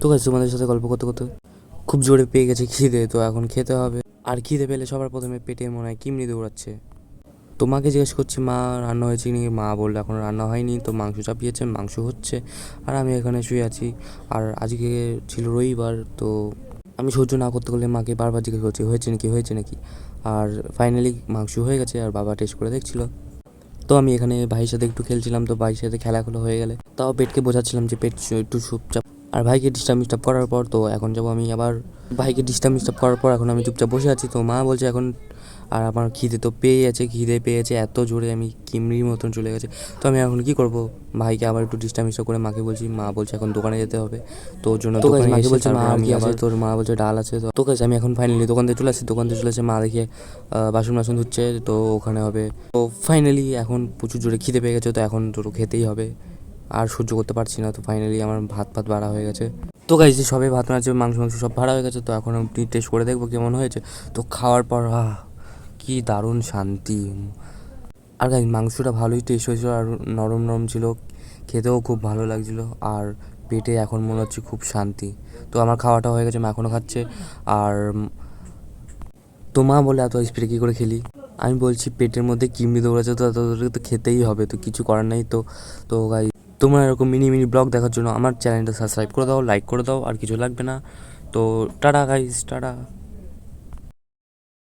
তো গাইস তোমাদের সাথে গল্প করতে করতে খুব জোরে পেয়ে গেছে খিদে, তো এখন খেতে হবে। আর খিদে পেলে সবার প্রথমে পেটে মনে হয় কিমড়ি দৌড়াচ্ছে। তো মাকে জিজ্ঞেস করছি মা রান্না হয়েছে কি, মা বললো এখন রান্না হয়নি, তো মাংস চাপিয়েছে, মাংস হচ্ছে। আর আমি এখানে শুয়ে আছি। আর আজকে ছিল রবিবার, তো আমি সহ্য না করতে গেলে মাকে বারবার জিজ্ঞেস করছি হয়েছে নাকি হয়েছে নাকি। আর ফাইনালি মাংস হয়ে গেছে, আর বাবা টেস্ট করে দেখছিল। তো আমি এখানে ভাইয়ের সাথে একটু খেলছিলাম, তো ভাইয়ের সাথে খেলাখুলো হয়ে গেলে তাও পেটকে বোঝাচ্ছিলাম যে পেট একটু চুপচাপ। আর ভাইকে ডিস্টার্ব করার পর তো এখন যাবো আমি আবার। ভাইকে ডিস্টার্ব করার পর এখন আমি চুপচাপ বসে আছি, তো মা বলছে এখন। আর আমার খিদে তো খিদে পেয়েছে এত জোরে, আমি কিমড়ির মতন চলে গেছে। তো আমি এখন কি করব, ভাইকে আবার একটু ডিস্টার্ব করে মাকে বলছি, মা বলছে এখন দোকানে যেতে হবে। তো ওর জন্য দোকানে মাকে বলছে মা আর কি আছে, তোর মা বলছে ডাল আছে। তো কাছে আমি এখন ফাইনালি দোকান থেকে চলে আসে, মা দেখে বাসন ধুচ্ছে, তো ওখানে হবে। তো ফাইনালি এখন প্রচুর জোরে খিদে পেয়ে গেছে, তো এখন তো খেতেই হবে। আর সহ্য করতে পারছি না, তো ফাইনালি আমার ভাত বাড়া হয়ে গেছে। তো গাইজ সবে ভাত আছে, মাংস সব ভাড়া হয়ে গেছে, তো এখন আমি টেস্ট করে দেখবো কেমন হয়েছে। তো খাওয়ার পর কি দারুণ শান্তি। আর গাইজ মাংসটা ভালোই টেস্ট হয়েছিল, আর নরম নরম ছিল, খেতেও খুব ভালো লাগছিলো। আর পেটে এখন মনে হচ্ছে খুব শান্তি। তো আমার খাওয়াটা হয়ে গেছে, মা এখনও খাচ্ছে। আর তো মা বলে এত স্পিডে কী করে খেলি, আমি বলছি পেটের মধ্যে কিমড়ি দৌড়াচ্ছে, তো তোদেরকে তো খেতেই হবে, তো কিছু করার নেই। তো তো গাই তোমরা এরকম মিনি ব্লগ দেখার জন্য আমার চ্যানেলটা সাবস্ক্রাইব করে দাও, লাইক করে দাও, আর কিছু লাগবে না। তো টাটা গাইস, টাটা।